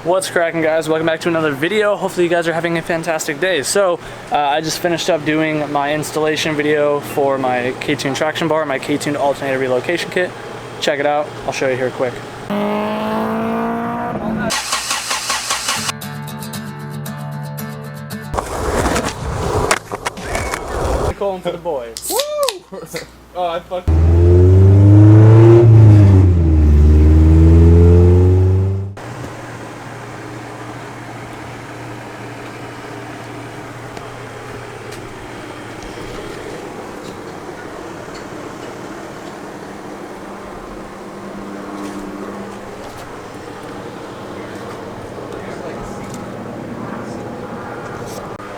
What's cracking, guys? Welcome back to another video. Hopefully you guys are having a fantastic day. So I just finished up doing my installation video for my JBtuned traction bar, my JBtuned alternator relocation kit. Check it out. I'll show you here quick. Calling for the boys. Woo! Oh, I fucking.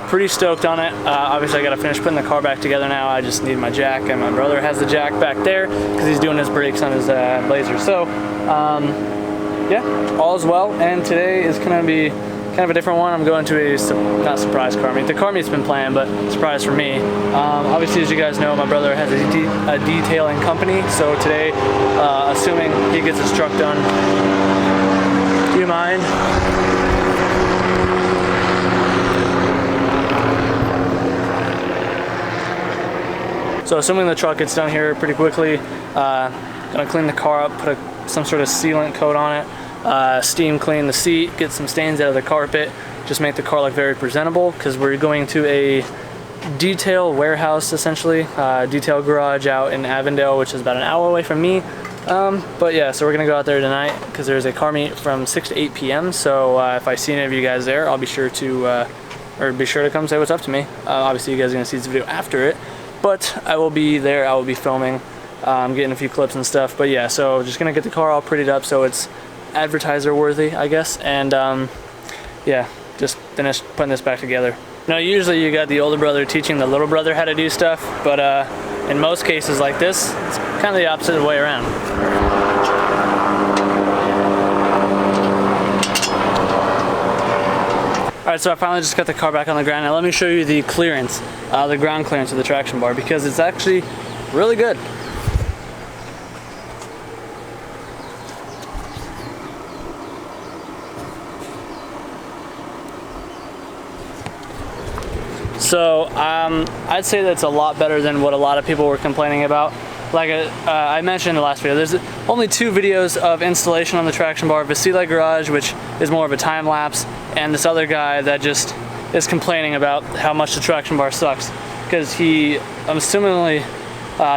Pretty stoked on it. Obviously I gotta finish putting the car back together now. I just need my jack, and my brother has the jack back there because he's doing his brakes on his Blazer. So yeah, all is well, and today is gonna be kind of a different one. I'm going to a, not surprise car meet. The car meet's been planned, but surprise for me. Obviously, as you guys know, my brother has a detailing company, so today, assuming he gets his truck done, do you mind? So assuming the truck gets done here pretty quickly, gonna clean the car up, put some sort of sealant coat on it, steam clean the seat, get some stains out of the carpet, just make the car look very presentable, because we're going to a detail warehouse, essentially, detail garage out in Avondale, which is about an hour away from me. But yeah, so we're gonna go out there tonight because there's a car meet from 6 to 8 p.m. So if I see any of you guys there, I'll be sure to be sure to come say what's up to me. Obviously you guys are gonna see this video after it, but I will be there. I will be filming, getting a few clips and stuff. But yeah, so just gonna get the car all prettied up so it's advertiser worthy, I guess. And yeah, just finished putting this back together. Now usually you got the older brother teaching the little brother how to do stuff, but in most cases like this, it's kind of the opposite way around. Alright, so I finally just got the car back on the ground. Now let me show you the clearance, the ground clearance of the traction bar, because it's actually really good. So I'd say that's a lot better than what a lot of people were complaining about. Like I mentioned in the last video, there's only 2 videos of installation on the traction bar: Vasile Garage, which is more of a time lapse, and this other guy that just is complaining about how much the traction bar sucks because he, I'm assumingly,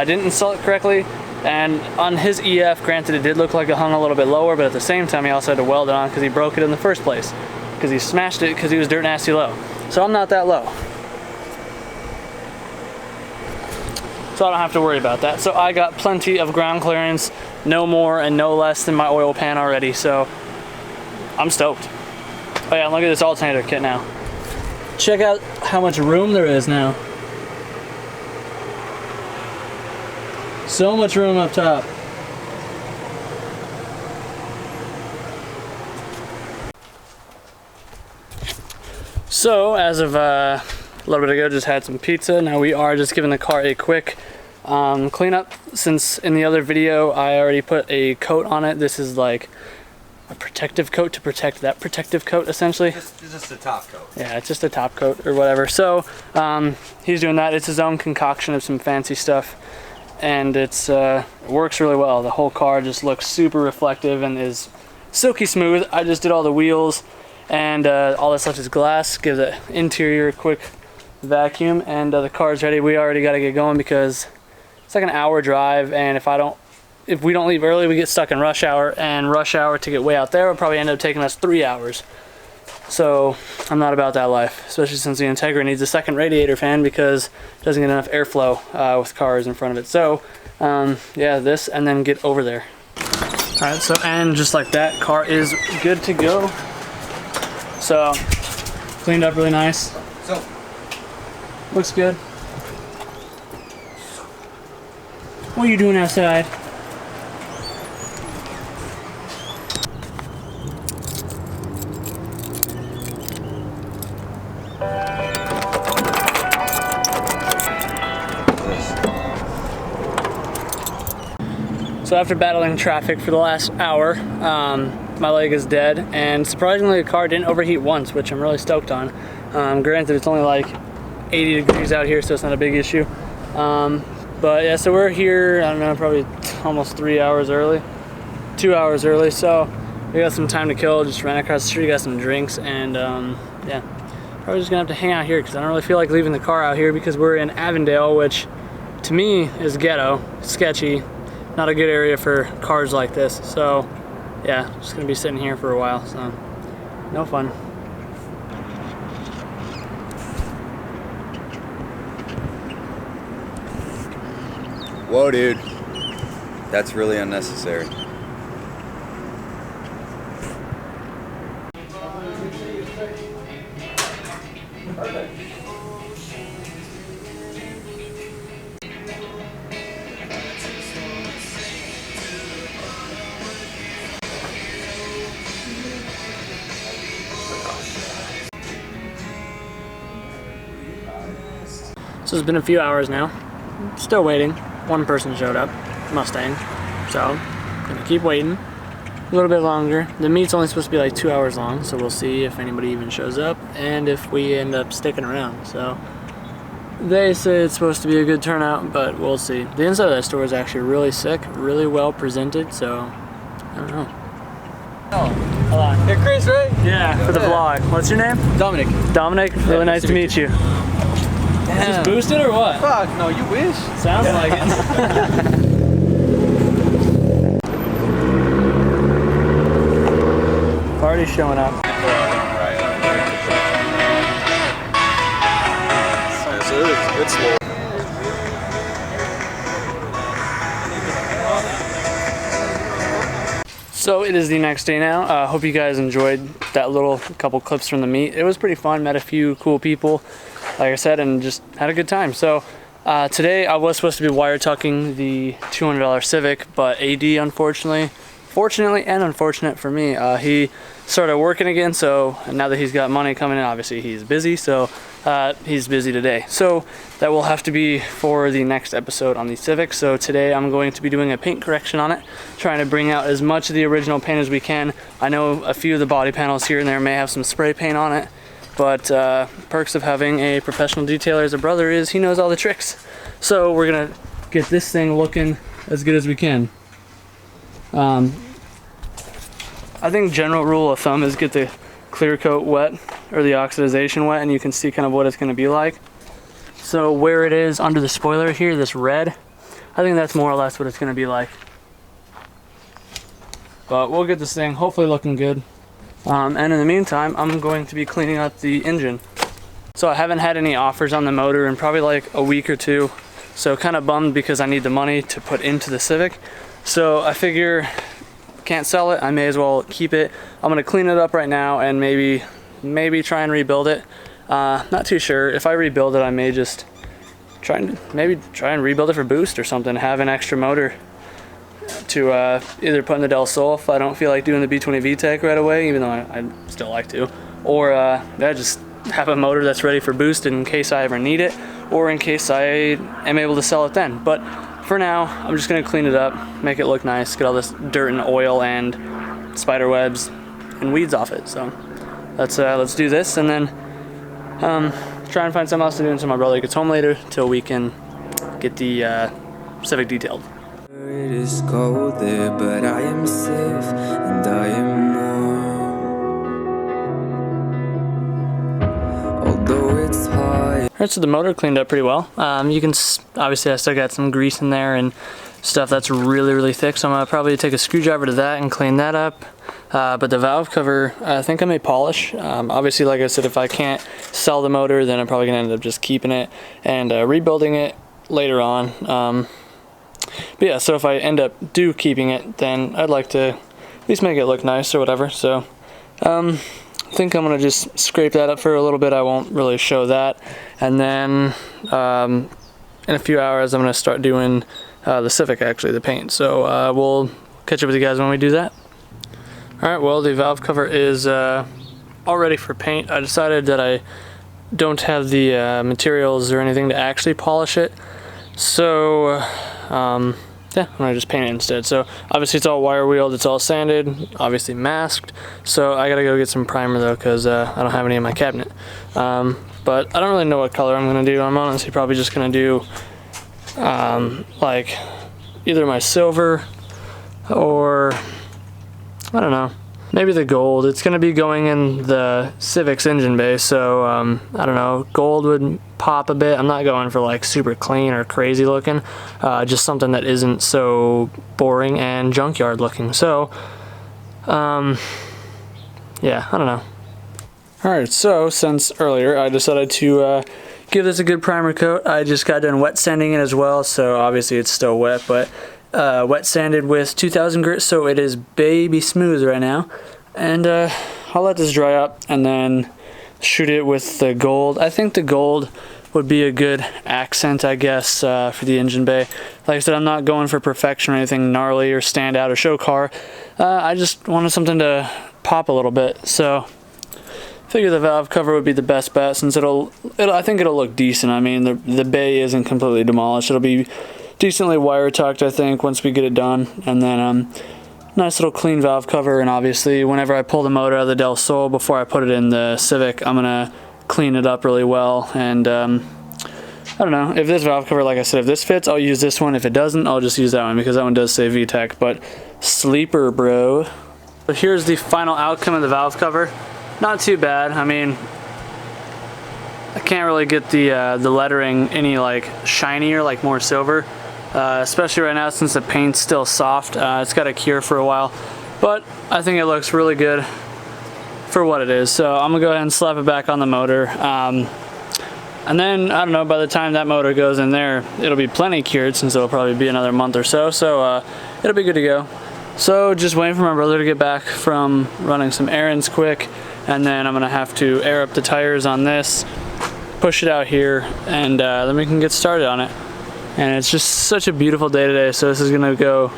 didn't install it correctly. And on his EF, granted, it did look like it hung a little bit lower, but at the same time he also had to weld it on because he broke it in the first place, because he smashed it because he was dirt nasty low. So I'm not that low, so I don't have to worry about that. So I got plenty of ground clearance, no more and no less than my oil pan already, so I'm stoked. Oh yeah, and look at this alternator kit now. Check out how much room there is now. So much room up top. So as of a little bit ago, just had some pizza. Now we are just giving the car a quick cleanup, since in the other video I already put a coat on it. This is like a protective coat to protect that protective coat, essentially. Just a top coat. Yeah, it's just a top coat or whatever. So he's doing that. It's his own concoction of some fancy stuff, and it works really well. The whole car just looks super reflective and is silky smooth. I just did all the wheels, and all that's left is glass. Gives it interior quick vacuum, and the car's ready. We already got to get going because it's like an hour drive, and if we don't leave early, we get stuck in rush hour, and rush hour to get way out there will probably end up taking us 3 hours. So I'm not about that life, especially since the Integra needs a second radiator fan because it doesn't get enough airflow with cars in front of it. So yeah, this, and then get over there. All right, so, and just like that, car is good to go. So cleaned up really nice. So looks good. What are you doing outside? So after battling traffic for the last hour, my leg is dead, and surprisingly the car didn't overheat once, which I'm really stoked on. Granted, it's only like 80 degrees out here, so it's not a big issue. But yeah, so we're here, I don't know, probably almost 3 hours early, 2 hours early, so we got some time to kill. Just ran across the street, got some drinks, and yeah, probably just gonna have to hang out here because I don't really feel like leaving the car out here because we're in Avondale, which to me is ghetto, sketchy, not a good area for cars like this. So yeah, just gonna be sitting here for a while, so no fun. Whoa, dude, that's really unnecessary. So it's been a few hours now, still waiting. One person showed up, Mustang, so gonna keep waiting a little bit longer. The meet's only supposed to be like 2 hours long, so we'll see if anybody even shows up and if we end up sticking around. So they say it's supposed to be a good turnout, but we'll see. The inside of that store is actually really sick, really well presented, so I don't know. Oh, Hello. you're Chris, right? Yeah, for the vlog. What's your name? Dominic. Dominic, really nice to meet you. Is this boosted or what? Fuck, no, you wish. Sounds like it. Party's showing up. It's slow. So it is the next day now. Hope you guys enjoyed that little couple clips from the meet. It was pretty fun, met a few cool people, like I said, and just had a good time. So today I was supposed to be wire tucking the $200 Civic, but AD fortunately and unfortunate for me, he started working again. So now that he's got money coming in, obviously he's busy, so he's busy today. So that will have to be for the next episode on the Civic. So today I'm going to be doing a paint correction on it, trying to bring out as much of the original paint as we can. I know a few of the body panels here and there may have some spray paint on it, but perks of having a professional detailer as a brother is he knows all the tricks. So we're gonna get this thing looking as good as we can. I think general rule of thumb is get the clear coat wet or the oxidization wet, and you can see kind of what it's gonna be like. So where it is under the spoiler here, this red, I think that's more or less what it's gonna be like. But we'll get this thing hopefully looking good. And in the meantime, I'm going to be cleaning up the engine. So I haven't had any offers on the motor in probably like a week or two. So kind of bummed because I need the money to put into the Civic. So I figure, can't sell it, I may as well keep it. I'm gonna clean it up right now and maybe try and rebuild it. Not too sure. If I rebuild it, I may just try and rebuild it for boost or something, have an extra motor to either put in the Del Sol if I don't feel like doing the B20 VTEC right away, even though I'd still like to, or yeah, just have a motor that's ready for boost in case I ever need it, or in case I am able to sell it then. But for now, I'm just gonna clean it up, make it look nice, get all this dirt and oil and spider webs and weeds off it. So let's do this, and then try and find something else to do until my brother gets home later, till we can get the Civic detailed. It is cold there, but I am safe and I am warm. Although it's high. Alright, so the motor cleaned up pretty well. You can obviously I still got some grease in there and stuff that's really thick, so I'm gonna probably take a screwdriver to that and clean that up. But the valve cover, I think I may polish. Obviously, like I said, if I can't sell the motor, then I'm probably gonna end up just keeping it and rebuilding it later on. But yeah, so if I end up keeping it, then I'd like to at least make it look nice or whatever. So I think I'm gonna just scrape that up for a little bit. I won't really show that, and then in a few hours I'm gonna start doing the Civic, actually, the paint. So we'll catch up with you guys when we do that. Alright, well, the valve cover is all ready for paint. I decided that I don't have the materials or anything to actually polish it, so yeah, I'm gonna just paint it instead. So obviously it's all wire wheeled, it's all sanded, obviously masked. So I gotta go get some primer though, because I don't have any in my cabinet. But I don't really know what color I'm gonna do. I'm honestly probably just gonna do like either my silver or I don't know, maybe the gold. It's gonna be going in the Civic's engine bay, so I don't know, gold would pop a bit. I'm not going for like super clean or crazy looking, just something that isn't so boring and junkyard looking. So yeah, I don't know. Alright, so since earlier I decided to give this a good primer coat. I just got done wet sanding it as well, so obviously it's still wet, but wet sanded with 2000 grit, so it is baby smooth right now. And I'll let this dry up and then shoot it with the gold. I think the gold would be a good accent, I guess, for the engine bay. Like I said, I'm not going for perfection or anything gnarly or stand out or show car. I just wanted something to pop a little bit, so I figure the valve cover would be the best bet, since I think it'll look decent. I mean, the bay isn't completely demolished. It'll be decently wire tucked, I think, once we get it done. And then nice little clean valve cover. And obviously whenever I pull the motor out of the Del Sol before I put it in the Civic, I'm gonna clean it up really well. And I don't know, if this valve cover, like I said, if this fits, I'll use this one. If it doesn't, I'll just use that one, because that one does say VTEC. But sleeper, bro. But here's the final outcome of the valve cover. Not too bad. I mean, I can't really get the lettering any like shinier, like more silver, especially right now since the paint's still soft. It's got to cure for a while, but I think it looks really good for what it is. So I'm gonna go ahead and slap it back on the motor, and then I don't know, by the time that motor goes in there, it'll be plenty cured, since it'll probably be another month or so. So it'll be good to go. So just waiting for my brother to get back from running some errands quick, and then I'm gonna have to air up the tires on this, push it out here, and then we can get started on it. And it's just such a beautiful day today, so this is gonna go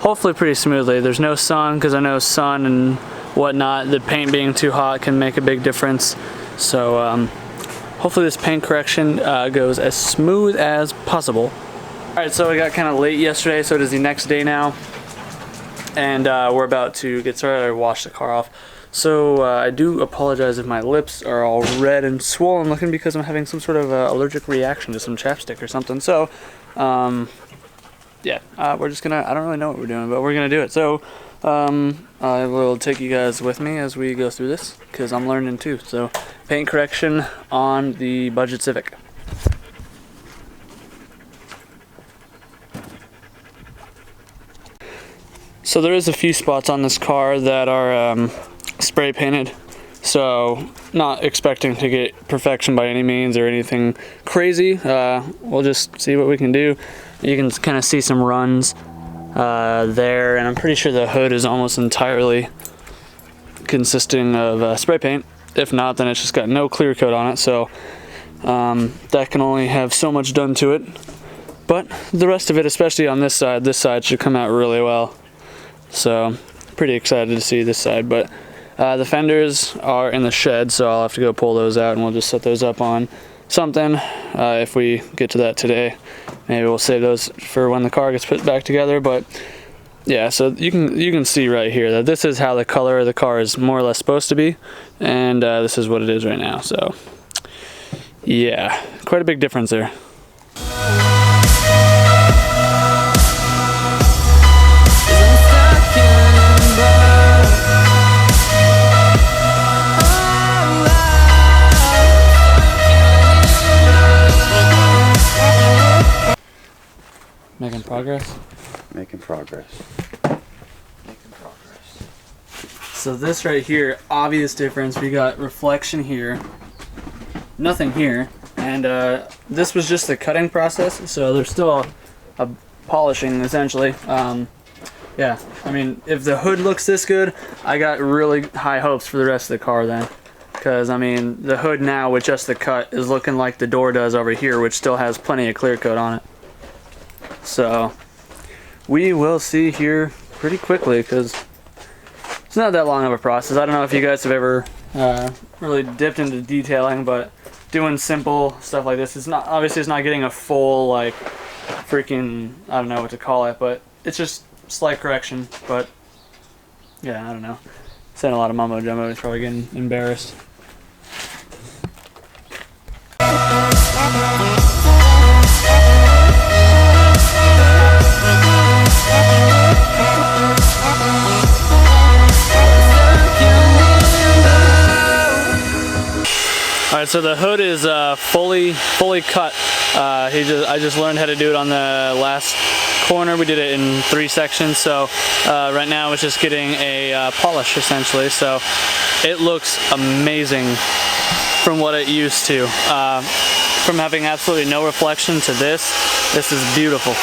hopefully pretty smoothly. There's no sun, because I know sun and whatnot, the paint being too hot can make a big difference. So hopefully this paint correction goes as smooth as possible. Alright, so it got kind of late yesterday, so it is the next day now, and we're about to get started. I washed the car off. So I do apologize if my lips are all red and swollen looking, because I'm having some sort of allergic reaction to some chapstick or something. So yeah, we're just gonna, I don't really know what we're doing, but we're gonna do it. So I will take you guys with me as we go through this, because I'm learning too. So paint correction on the budget Civic. So there is a few spots on this car that are spray painted, so not expecting to get perfection by any means or anything crazy. We'll just see what we can do. You can kind of see some runs there, and I'm pretty sure the hood is almost entirely consisting of spray paint. If not, then it's just got no clear coat on it, so that can only have so much done to it. But the rest of it, especially on this side should come out really well. So pretty excited to see this side. But the fenders are in the shed, so I'll have to go pull those out, and we'll just set those up on something if we get to that today. Maybe we'll save those for when the car gets put back together. But yeah, so you can see right here that this is how the color of the car is more or less supposed to be, and this is what it is right now. So yeah, quite a big difference there. Making progress? Making progress. So this right here, obvious difference. We got reflection here, nothing here, and this was just the cutting process, so there's still a polishing essentially. Yeah, I mean, if the hood looks this good, I got really high hopes for the rest of the car then. Because, I mean, the hood now with just the cut is looking like the door does over here, which still has plenty of clear coat on it. So we will see here pretty quickly, because it's not that long of a process. I don't know if you guys have ever really dipped into detailing, but doing simple stuff like this is not, obviously it's not getting a full like freaking, I don't know what to call it, but it's just slight correction. But yeah, I don't know. Saying a lot of mumbo jumbo, he's probably getting embarrassed. Alright, so the hood is fully cut. I just learned how to do it on the last corner. We did it in 3 sections, so right now it's just getting a polish essentially. So it looks amazing from what it used to. From having absolutely no reflection to this is beautiful.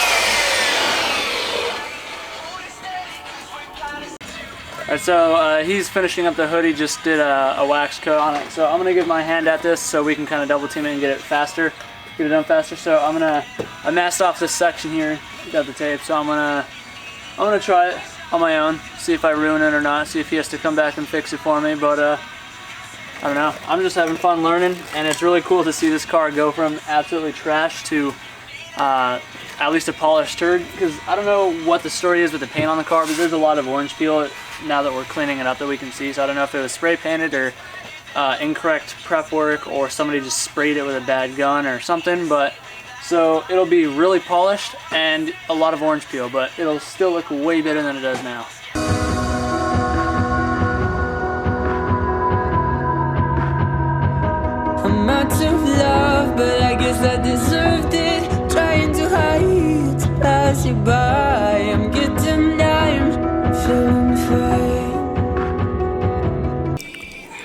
Alright, so he's finishing up the hood. He just did a wax coat on it. So I'm gonna give my hand at this so we can kind of double team it and get it done faster. So I masked off this section here, got the tape. So I'm gonna try it on my own, see if I ruin it or not, see if he has to come back and fix it for me. But I don't know. I'm just having fun learning, and it's really cool to see this car go from absolutely trash to at least a polished turd. Because I don't know what the story is with the paint on the car, but there's a lot of orange peel now that we're cleaning it up that we can see. So I don't know if it was spray painted or incorrect prep work, or somebody just sprayed it with a bad gun or something. But so it'll be really polished and a lot of orange peel, but it'll still look way better than it does now. I'm out of love, but I guess I deserved it. Trying to hide, to pass you by. I'm getting down, feeling fine.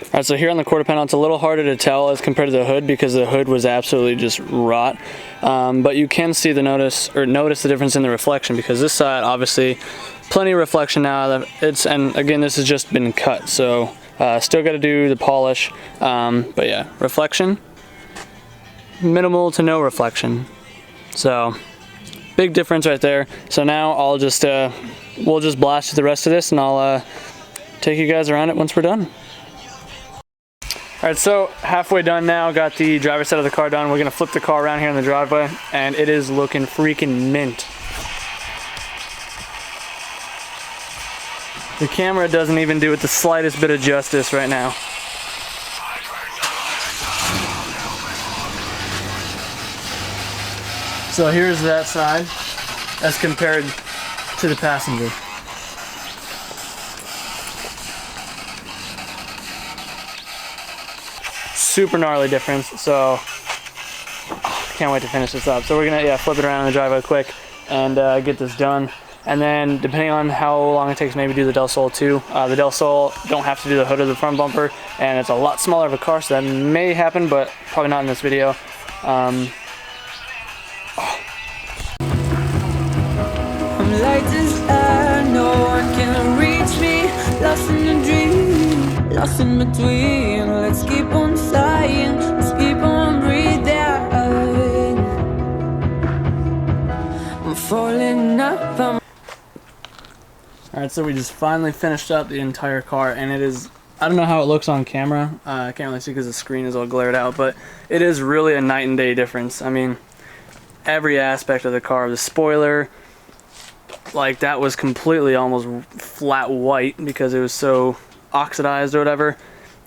Alright, so here on the quarter panel, it's a little harder to tell as compared to the hood because the hood was absolutely just rot. But you can see notice the difference in the reflection, because this side, obviously, plenty of reflection now. And again, this has just been cut, so still got to do the polish. But yeah, reflection, minimal to no reflection. So big difference right there. So now I'll just we'll just blast the rest of this, and I'll take you guys around it once we're done. Alright, so halfway done now, got the driver's side of the car done. We're gonna flip the car around here in the driveway, and it is looking freaking mint. The camera doesn't even do it the slightest bit of justice right now. So here's that side as compared to the passenger. Super gnarly difference, so can't wait to finish this up. So we're gonna flip it around in the driveway quick and get this done. And then depending on how long it takes, maybe do the Del Sol too. The Del Sol don't have to do the hood or the front bumper, and it's a lot smaller of a car, so that may happen, but probably not in this video. I'm light as air, no one can reach me. Lost in a dream, lost in between. Let's keep on flying, let's keep on breathing. I'm falling up. Alright, so we just finally finished up the entire car, and it is, I don't know how it looks on camera. I can't really see because the screen is all glared out, but it is really a night and day difference. I mean, every aspect of the car, the spoiler, like that was completely almost flat white because it was so oxidized or whatever.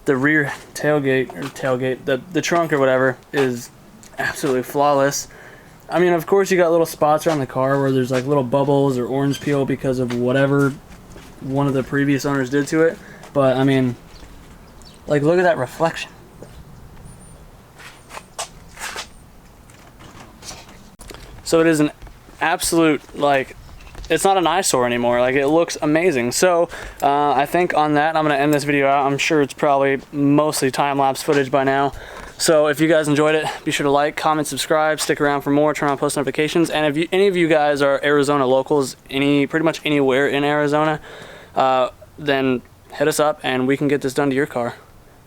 The rear tailgate, the trunk or whatever is absolutely flawless. I mean, of course you got little spots around the car where there's like little bubbles or orange peel because of whatever one of the previous owners did to it. But I mean, like, look at that reflection. So it is an absolute, like, it's not an eyesore anymore. Like, it looks amazing. So I think on that, I'm going to end this video out. I'm sure it's probably mostly time-lapse footage by now. So if you guys enjoyed it, be sure to like, comment, subscribe, stick around for more, turn on post notifications. And if any of you guys are Arizona locals, pretty much anywhere in Arizona, then hit us up and we can get this done to your car.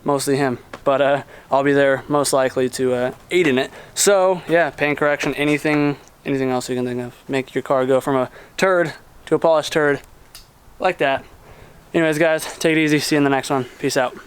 Mostly him, but I'll be there most likely to aid in it. So yeah, paint correction, anything else you can think of. Make your car go from a turd to a polished turd, like that. Anyways guys, take it easy, see you in the next one. Peace out.